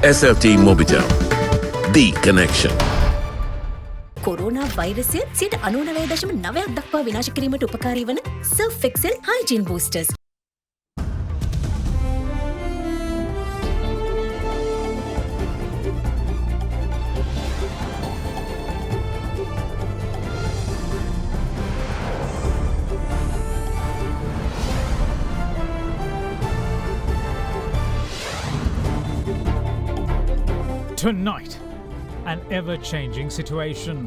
SLT Mobitel, the connection. Corona වෛරසය 99.9% දක්වා විනාශ කිරීමට උපකාරී වන Surf Excel Hygiene Boosters. Tonight, an ever-changing situation.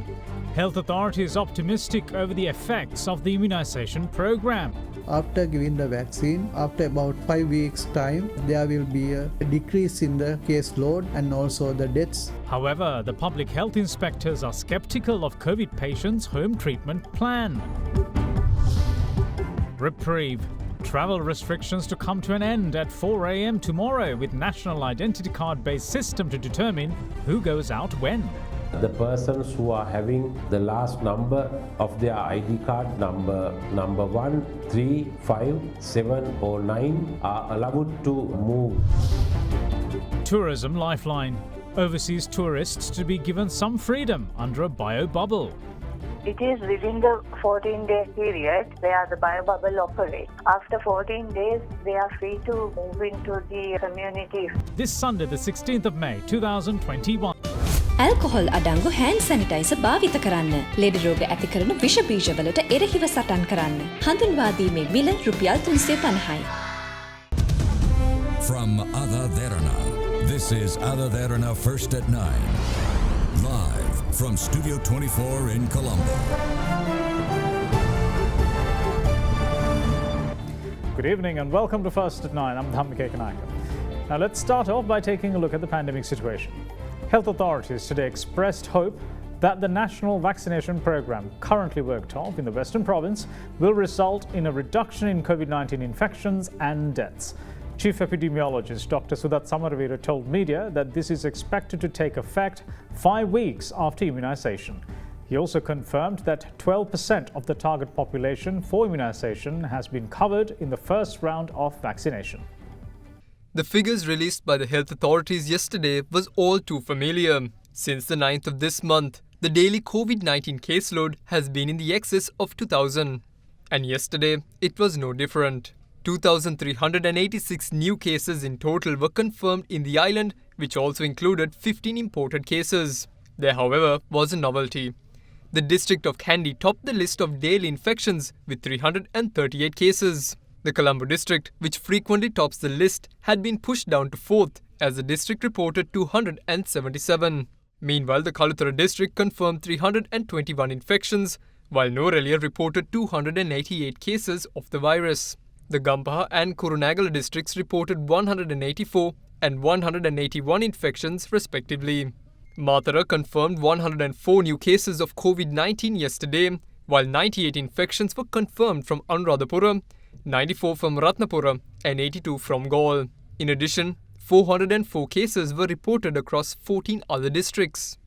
Health authorities optimistic over the effects of the immunization program. After giving the vaccine, after about 5 weeks' time, there will be a decrease in the caseload and also the deaths. However, the public health inspectors are skeptical of COVID patients' home treatment plan. Reprieve. Travel restrictions to come to an end at 4 a.m. tomorrow with national identity card-based system to determine who goes out when. The persons who are having the last number of their ID card number 1, 3, 5, 7 or 9 are allowed to move. Tourism lifeline. Overseas tourists to be given some freedom under a bio bubble. It is within the 14-day period where the biobubble operates. After 14 days, they are free to move into the community. This Sunday, the 16th of May, 2021. Alcohol අඩංගු hand sanitizer භාවිත කරන්න. ලෙඩ රෝග ඇති කරන විෂ බීජවලට එරෙහිව සටන් කරන්න. හඳුන්වා දීමේ මිල රුපියල් 350යි. From AdaDerana, this is AdaDerana First at 9. Live from Studio 24 in Colombo. Good evening and welcome to First at 9. I'm Dhammike Kanaka. Now let's start off by taking a look at the pandemic situation. Health authorities today expressed hope that the national vaccination program currently worked on in the Western Province will result in a reduction in COVID-19 infections and deaths. Chief Epidemiologist Dr. Sudat Samaravira told media that this is expected to take effect 5 weeks after immunization. He also confirmed that 12% of the target population for immunization has been covered in the first round of vaccination. The figures released by the health authorities yesterday was all too familiar. Since the 9th of this month, the daily COVID-19 caseload has been in the excess of 2,000. And yesterday, it was no different. 2,386 new cases in total were confirmed in the island, which also included 15 imported cases. There, however, was a novelty. The district of Kandy topped the list of daily infections with 338 cases. The Colombo district, which frequently tops the list, had been pushed down to 4th as the district reported 277. Meanwhile, the Kaluthara district confirmed 321 infections, while Norelia reported 288 cases of the virus. The Gampaha and Kurunagala districts reported 184 and 181 infections respectively. Mathura confirmed 104 new cases of COVID-19 yesterday, while 98 infections were confirmed from Anuradhapura, 94 from Ratnapura and 82 from Gaul. In addition, 404 cases were reported across 14 other districts.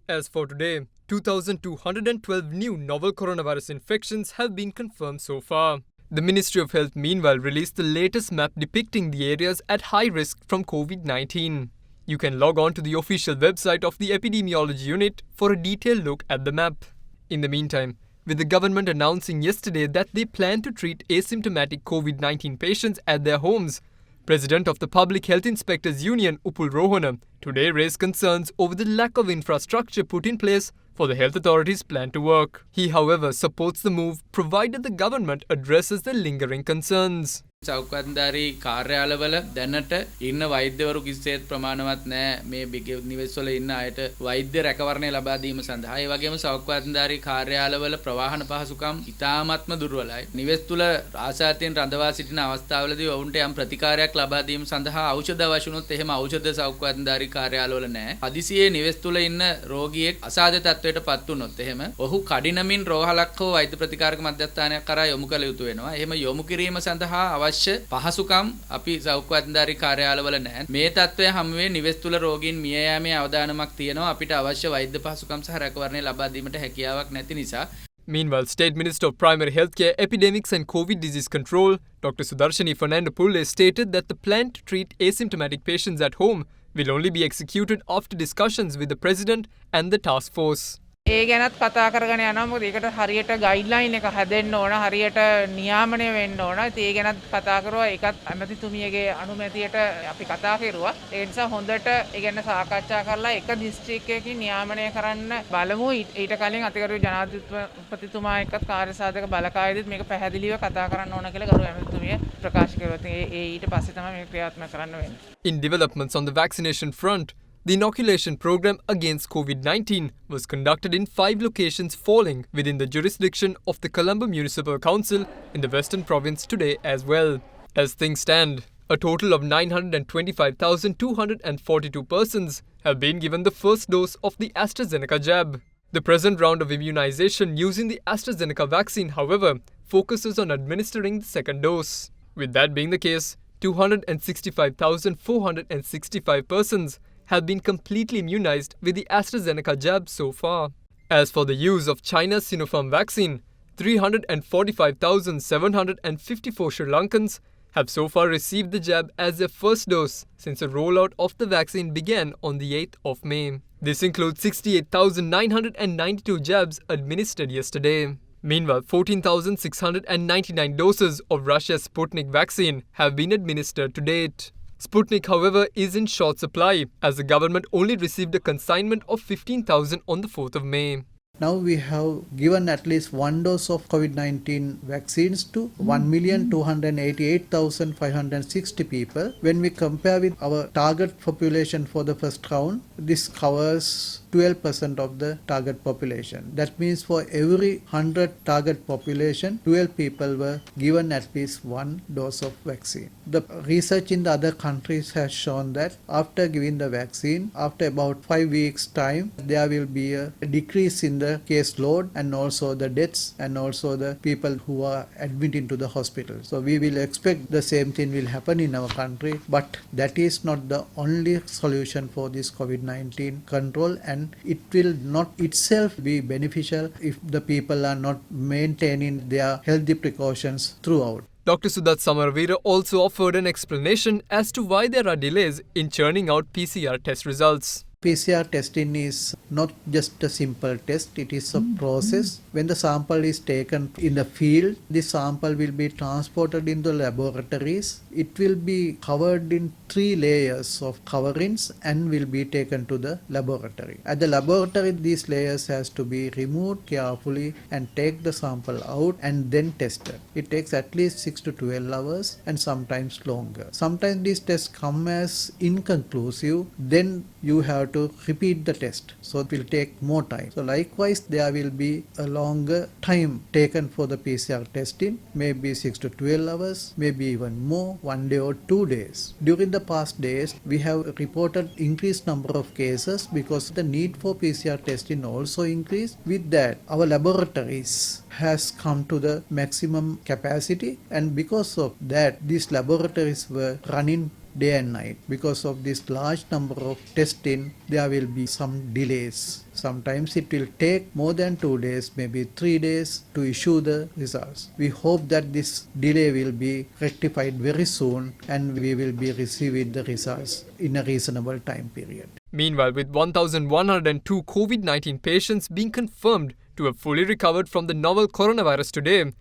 As for today, 2,212 new novel coronavirus infections have been confirmed so far. The Ministry of Health meanwhile released the latest map depicting the areas at high risk from COVID-19. You can log on to the official website of the Epidemiology Unit for a detailed look at the map. In the meantime, with the government announcing yesterday that they plan to treat asymptomatic COVID-19 patients at their homes, President of the Public Health Inspectors Union, Upul Rohana, today raised concerns over the lack of infrastructure put in place for the health authorities' plan to work. He, however, supports the move provided the government addresses the lingering concerns. සෞඛ්‍යධාරී කාර්යාලවල දැනට ඉන්න වෛද්‍යවරු කිසිසේත් ප්‍රමාණවත් නැහැ මේ නිවෙස්වල ඉන්න අයට වෛද්‍ය රැකවරණය ලබා දීම සඳහා. ඒ වගේම සෞඛ්‍යධාරී කාර්යාලවල ප්‍රවාහන පහසුකම් ඉතාමත්ම දුර්වලයි. නිවෙස් තුල ආසාදයෙන් රඳවා සිටින අවස්ථාවලදී ඔවුන්ට යම් ප්‍රතිකාරයක් ලබා දීම සඳහා ඖෂධ අවශ්‍ය වුණොත් එහෙම ඖෂධ සෞඛ්‍යධාරී කාර්යාලවල නැහැ. හදිසියේ නිවෙස් තුල ඉන්න රෝගියෙක් අසාධ්‍ය තත්ත්වයට පත් වුණොත් එහෙම ඔහු කඩිනමින් රෝහලක් හෝ වෛද්‍ය ප්‍රතිකාරක මධ්‍යස්ථානයක් කරා යොමු කළ යුතු වෙනවා. එහෙම යොමු කිරීම සඳහා පහසුකම් අපි සෞඛ්‍යධාරී කාර්යාලවල නැහැ. මේ තත්ත්වය හැමුවේ නිවෙස් තුල රෝගීන් මිය යාමේ අවදානමක් තියෙනවා. අපිට අවශ්‍ය වෛද්‍ය පහසුකම් සහ රැකවරණය ලබා දීමට හැකියාවක් නැති නිසා. Meanwhile, State Minister of Primary Healthcare, Epidemics and COVID Disease Control, Dr. Sudarshani Fernando-Pulle, stated that the plan to treat asymptomatic patients at home will only be executed after discussions with the President and the task force. ඒ ගැනත් කතා කරගෙන යනවා මොකද ඒකට හරියට guideline එක හැදෙන්න ඕන හරියට නියාමනය වෙන්න ඕන ඒ ගැනත් කතා කරුවා ඒකත් ඇමතිතුමියගේ අනුමැතියට අපි කතා කරුවා ඒ නිසා හොඳට ඒ ගැන සාකච්ඡා කරලා එක දිස්ත්‍රික්කයකින් නියාමනය කරන්න බලමු ඊට කලින් අතිගරු ජනාධිපතිතුමා එක්කත් කාර්යසාධක බලකායේදීත් මේක පැහැදිලිව කතා කරන්න ඕන කියලා ගරු ඇමතිතුමිය ප්‍රකාශ කරුවා ඒ ඊට පස්සේ තමයි මේක ක්‍රියාත්මක කරන්න වෙන්නේ. In developments on the vaccination front, the inoculation program against COVID-19 was conducted in 5 locations falling within the jurisdiction of the Colombo Municipal Council in the Western Province today as well. As things stand, a total of 925,242 persons have been given the first dose of the AstraZeneca jab. The present round of immunization using the AstraZeneca vaccine, however, focuses on administering the second dose. With that being the case, 265,465 persons have been completely immunized with the AstraZeneca jab so far. As for the use of China's Sinopharm vaccine, 345,754 Sri Lankans have so far received the jab as their first dose since the rollout of the vaccine began on the 8th of May. This includes 68,992 jabs administered yesterday. Meanwhile, 14,699 doses of Russia's Sputnik vaccine have been administered to date. Sputnik, however, is in short supply as the government only received a consignment of 15,000 on the 4th of May. Now we have given at least one dose of COVID-19 vaccines to 1,288,560 people. When we compare with our target population for the first round, this covers 12% of the target population. That means for every 100 target population, 12 people were given at least one dose of vaccine. The research in the other countries has shown that after giving the vaccine, after about 5 weeks time, there will be a decrease in the case load and also the deaths and also the people who are admitted to the hospital. So we will expect the same thing will happen in our country, but that is not the only solution for this COVID-19 control, and it will not itself be beneficial if the people are not maintaining their healthy precautions throughout. Dr. Sudat Samaravira also offered an explanation as to why there are delays in churning out PCR test results. PCR testing is not just a simple test, it is a process. When the sample is taken in the field, the sample will be transported into laboratories. It will be covered in 3 layers of coverings and will be taken to the laboratory. At the laboratory, these layers has to be removed carefully and take the sample out and then tested. It takes at least 6 to 12 hours and sometimes longer. Sometimes these tests come as inconclusive, then you have to repeat the test, so it will take more time. So likewise, there will be a longer time taken for the PCR testing, maybe 6 to 12 hours, maybe even more, 1 day or 2 days. During the past days, we have reported increased number of cases because the need for PCR testing also increased. With that, our laboratories has come to the maximum capacity, and because of that, these laboratories were running day and night. Because of this large number of testing, there will be some delays. Sometimes it will take more than 2 days, maybe 3 days to issue the results. We hope that this delay will be rectified very soon and we will be receiving the results in a reasonable time period. Meanwhile, with 1,102 COVID-19 patients being confirmed to have fully recovered from the novel coronavirus today,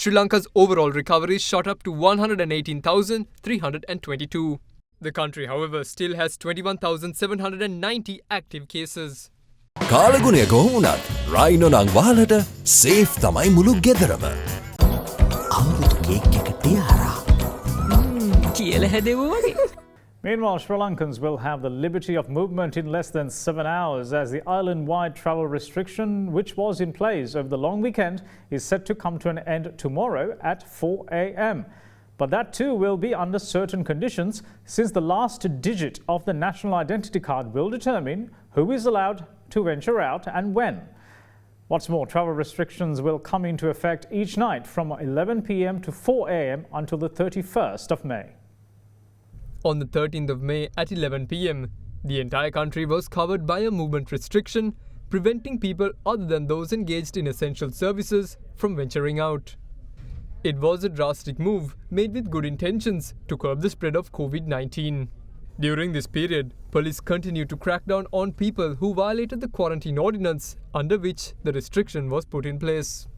Sri Lanka's overall recovery shot up to 118,322. The country, however, still has 21,790 active cases. කාලගුණය කොහොමුණත් Rhino නං වාලට safe තමයි මුළු ගෙදරම. අවුරුදු cake එක තියාරා. කියලා හැදෙවෝ වගේ. Meanwhile, Sri Lankans will have the liberty of movement in less than 7 hours as the island-wide travel restriction, which was in place over the long weekend, is set to come to an end tomorrow at 4 a.m. But that too will be under certain conditions, since the last digit of the national identity card will determine who is allowed to venture out and when. What's more, travel restrictions will come into effect each night from 11 p.m. to 4 a.m. until the 31st of May. On the 13th of May at 11 p.m., the entire country was covered by a movement restriction preventing people other than those engaged in essential services from venturing out. It was a drastic move made with good intentions to curb the spread of COVID-19. During this period, police continued to crack down on people who violated the quarantine ordinance under which the restriction was put in place.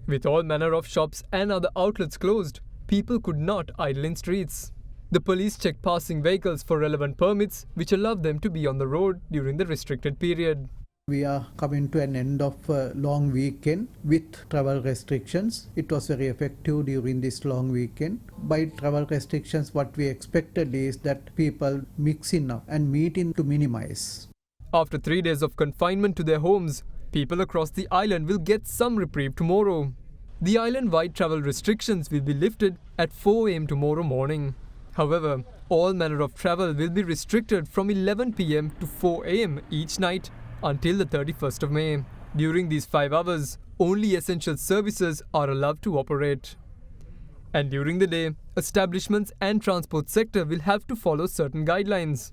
With all manner of shops and other outlets closed, people could not idle in streets. The police checked passing vehicles for relevant permits which allowed them to be on the road during the restricted period. We are coming to an end of a long weekend with travel restrictions. It was very effective during this long weekend. By travel restrictions, what we expected is that people mixing up and meeting to minimize. After 3 days of confinement to their homes, people across the island will get some reprieve tomorrow. The island-wide travel restrictions will be lifted at 4 am tomorrow morning. However, all manner of travel will be restricted from 11 pm to 4 am each night until the 31st of May. During these 5 hours, only essential services are allowed to operate. And during the day, establishments and transport sector will have to follow certain guidelines.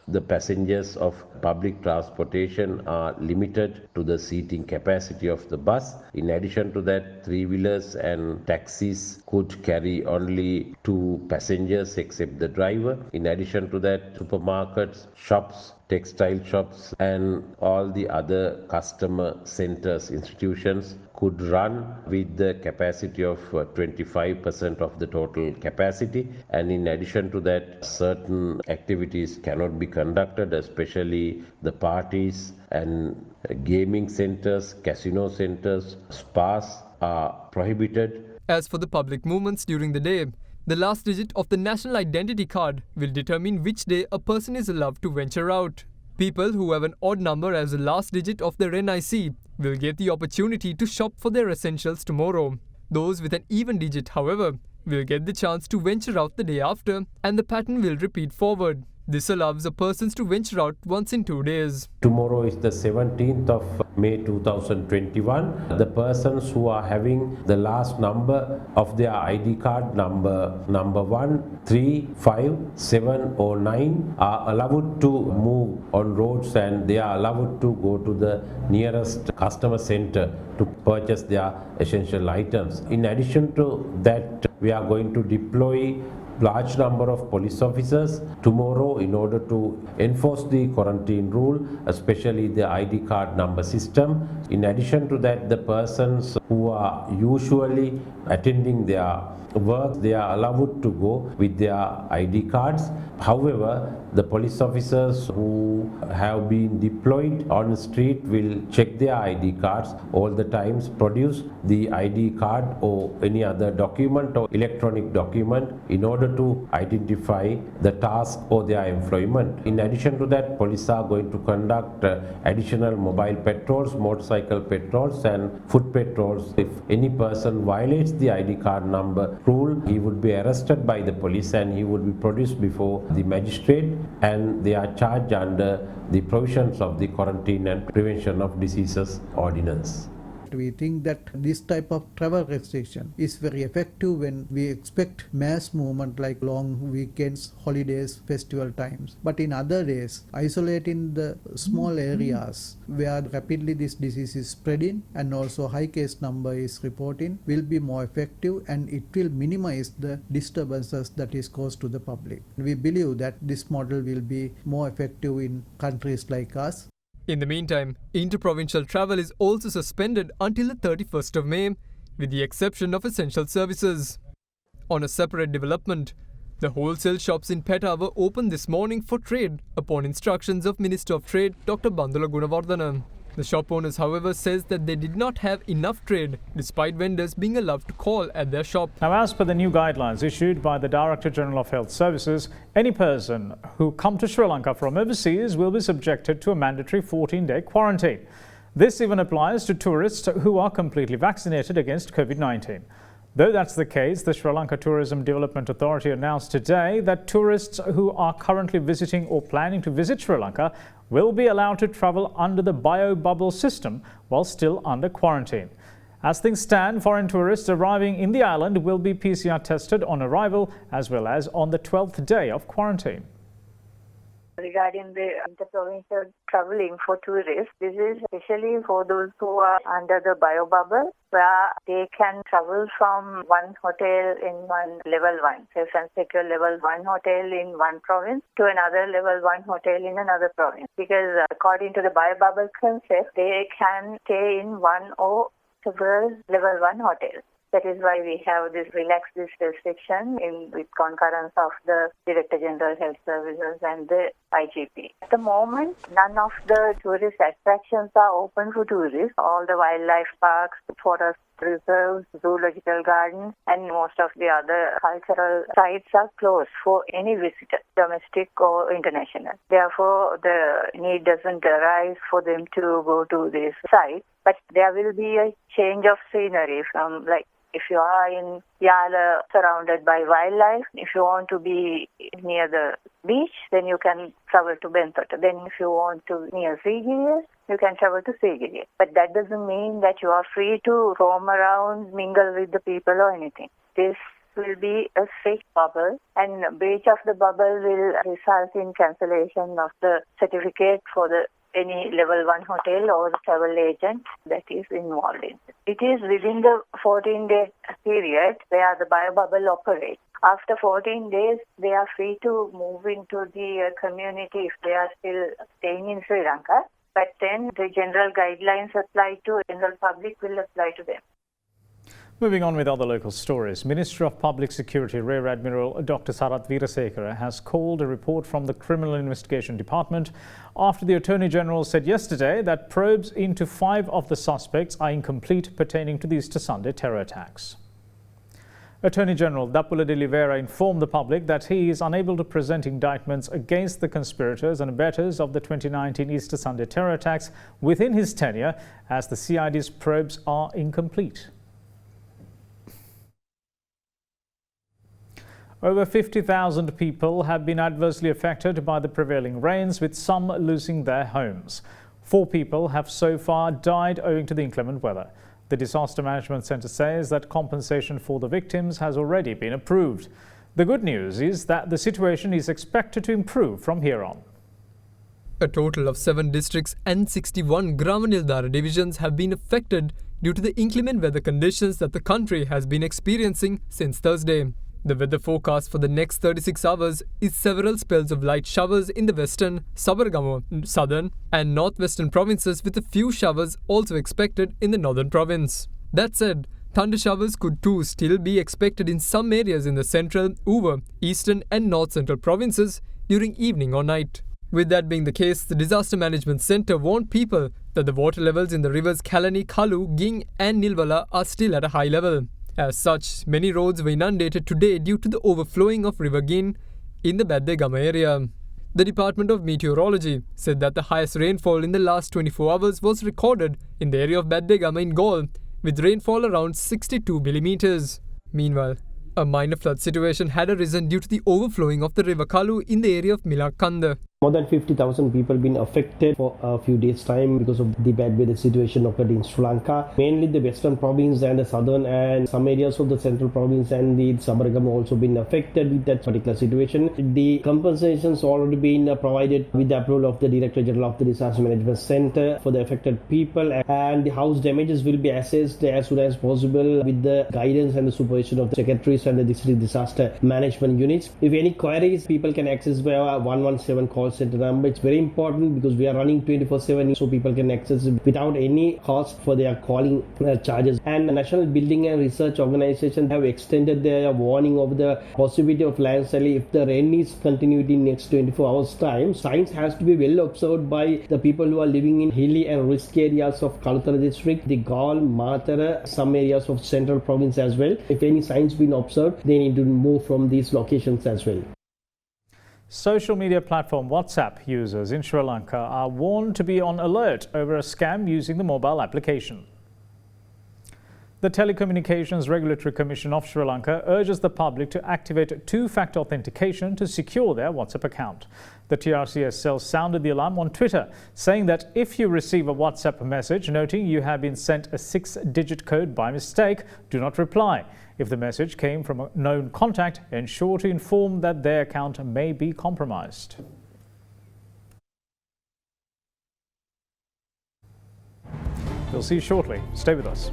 The passengers of public transportation are limited to the seating capacity of the bus. In addition to that, three-wheelers and taxis could carry only 2 passengers except the driver. In addition to that, supermarkets, shops, textile shops and all the other customer centers, institutions could run with the capacity of 25% of the total capacity, and in addition to that, certain activities cannot be conducted, especially the parties and gaming centers, casino centers, spas are prohibited. As for the public movements during the day, the last digit of the national identity card will determine which day a person is allowed to venture out. People who have an odd number as the last digit of their NIC will get the opportunity to shop for their essentials tomorrow. Those with an even digit, however, will get the chance to venture out the day after, and the pattern will repeat forward. This allows the persons to venture out once in 2 days. Tomorrow is the 17th of May 2021. The persons who are having the last number of their ID card number 1, 3, 5, 7 or 9 are allowed to move on roads, and they are allowed to go to the nearest customer center to purchase their essential items. In addition to that, we are going to deploy large number of police officers tomorrow in order to enforce the quarantine rule, especially the ID card number system. In addition to that, the persons who are usually attending their work, they are allowed to go with their ID cards. However, the police officers who have been deployed on the street will check their ID cards all the times, produce the ID card or any other document or electronic document in order to identify the task or their employment. In addition to that, police are going to conduct additional mobile patrols, motorcycle patrols and foot patrols. If any person violates the ID card number rule, he would be arrested by the police and he would be produced before the magistrate, and they are charged under the provisions of the Quarantine and Prevention of Diseases Ordinance. We think that this type of travel restriction is very effective when we expect mass movement like long weekends, holidays, festival times. But in other days, isolating the small areas where rapidly this disease is spreading and also high case number is reporting will be more effective, and it will minimize the disturbances that is caused to the public. We believe that this model will be more effective in countries like us. In the meantime, interprovincial travel is also suspended until the 31st of May, with the exception of essential services. On a separate development, the wholesale shops in Peta were opened this morning for trade upon instructions of Minister of Trade Dr. Bandula Gunawardana. The shop owners, however, says that they did not have enough trade, despite vendors being allowed to call at their shop. Now, as per the new guidelines issued by the Director General of Health Services, any person who come to Sri Lanka from overseas will be subjected to a mandatory 14-day quarantine. This even applies to tourists who are completely vaccinated against COVID-19. Though that's the case, the Sri Lanka Tourism Development Authority announced today that tourists who are currently visiting or planning to visit Sri Lanka will be allowed to travel under the bio-bubble system while still under quarantine. As things stand, foreign tourists arriving in the island will be PCR tested on arrival as well as on the 12th day of quarantine. Regarding the interprovincial traveling for tourists, this is especially for those who are under the bio bubble, where they can travel from one hotel in one level 1, safe and secure level 1 hotel in one province to another level 1 hotel in another province. Because according to the bio bubble concept, they can stay in one or several level 1 hotels. That is why we have relaxed this restriction with concurrence of the Director General Health Services and the IGP. At the moment, none of the tourist attractions are open for tourists. All the wildlife parks, forest reserves, zoological gardens, and most of the other cultural sites are closed for any visitor, domestic or international. Therefore, the need doesn't arise for them to go to this site. But there will be a change of scenery from if you are in Yala surrounded by wildlife, if you want to be near the beach, then you can travel to Bentota. Then if you want to near Sigiriya, you can travel to Sigiriya. But that doesn't mean that you are free to roam around, mingle with the people or anything. This will be a strict bubble, and breach of the bubble will result in cancellation of the certificate for any level 1 hotel or travel agent that is involved in it. It is within the 14-day period where the bio bubble operates. After 14 days, they are free to move into the community if they are still staying in Sri Lanka. But then the general guidelines apply to general public will apply to them. Moving on with other local stories, Minister of Public Security Rear Admiral Dr. Sarath Veerasekara has called a report from the Criminal Investigation Department after the Attorney General said yesterday that probes into 5 of the suspects are incomplete pertaining to the Easter Sunday terror attacks. Attorney General Dappula de Oliveira informed the public that he is unable to present indictments against the conspirators and abettors of the 2019 Easter Sunday terror attacks within his tenure, as the CID's probes are incomplete. Over 50,000 people have been adversely affected by the prevailing rains, with some losing their homes. 4 people have so far died owing to the inclement weather. The Disaster Management Centre says that compensation for the victims has already been approved. The good news is that the situation is expected to improve from here on. A total of 7 districts and 61 Grama Nildara divisions have been affected due to the inclement weather conditions that the country has been experiencing since Thursday. The weather forecast for the next 36 hours is several spells of light showers in the western, Sabaragamu, southern and northwestern provinces, with a few showers also expected in the northern province. That said, thunder showers could too still be expected in some areas in the central, Uva, eastern and north central provinces during evening or night. With that being the case, the Disaster Management Centre warned people that the water levels in the rivers Kalani, Kalu, Ging and Nilvala are still at a high level. As such, many roads were inundated today due to the overflowing of River Gin in the Baddegama area. The Department of Meteorology said that the highest rainfall in the last 24 hours was recorded in the area of Baddegama in Galle, with rainfall around 62 millimeters. Meanwhile, a minor flood situation had arisen due to the overflowing of the River Kalu in the area of Milakanda. More than 50,000 people been affected for a few days' time because of the bad weather situation occurred in Sri Lanka. Mainly the western province and the southern and some areas of the central province and the Sabaragamu also been affected with that particular situation. The compensations already been provided with the approval of the Director General of the Disaster Management Centre for the affected people, and the house damages will be assessed as soon as possible with the guidance and the supervision of the secretaries and the district disaster management units. If any queries, people can access via 117 call center number. It's very important because we are running 24/7, so people can access it without any cost for their calling charges. And the National Building and Research Organization have extended their warning of the possibility of landslide if the rain is continued in next 24 hours time. Signs has to be well observed by the people who are living in hilly and risky areas of Kalutara district, the Galle, Matara, some areas of central province as well. If any signs been observed, they need to move from these locations as well. Social media platform WhatsApp users in Sri Lanka are warned to be on alert over a scam using the mobile application. The Telecommunications Regulatory Commission of Sri Lanka urges the public to activate two-factor authentication to secure their WhatsApp account. The TRCS cell sounded the alarm on Twitter, saying that if you receive a WhatsApp message noting you have been sent a 6-digit code by mistake, do not reply. If the message came from a known contact, ensure to inform that their account may be compromised. We'll see you shortly. Stay with us.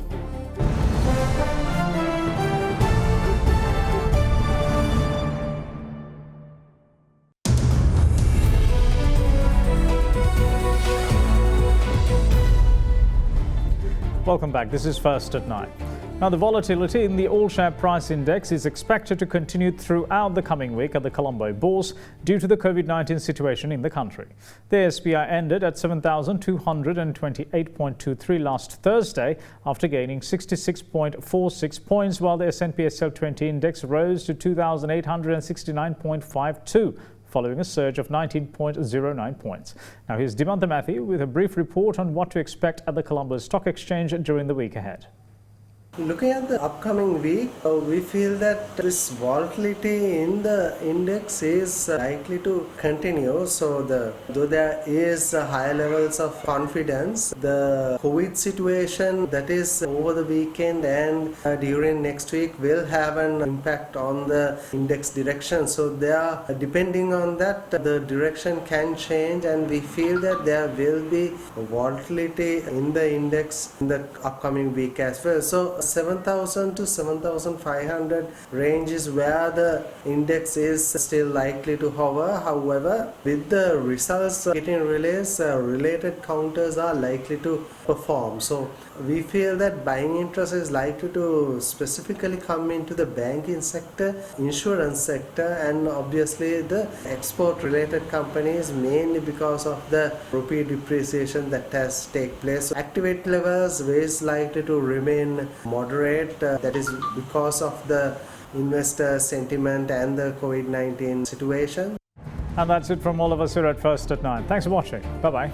Welcome back. This is First at 9. Now, the volatility in the all-share price index is expected to continue throughout the coming week at the Colombo Bourse due to the COVID-19 situation in the country. The SPI ended at 7,228.23 last Thursday after gaining 66.46 points, while the S&P SL 20 index rose to 2,869.52. Following a surge of 19.09 points. Now here's Dimantha Matthew with a brief report on what to expect at the Colombo Stock Exchange during the week ahead. Looking at the upcoming week, we feel that this volatility in the index is likely to continue. So though there is high levels of confidence, the COVID situation that is over the weekend and during next week will have an impact on the index direction. So depending on that, the direction can change, and we feel that there will be volatility in the index in the upcoming week as well. So 7,000 to 7,500 range is where the index is still likely to hover. However, with the results getting released, related counters are likely to perform. So we feel that buying interest is likely to specifically come into the banking sector, insurance sector, and obviously the export related companies, mainly because of the rupee depreciation that has taken place. So activity levels is likely to remain moderate. That is because of the investor sentiment and the COVID-19 situation. And that's it from all of us here at First at 9. Thanks for watching. Bye-bye.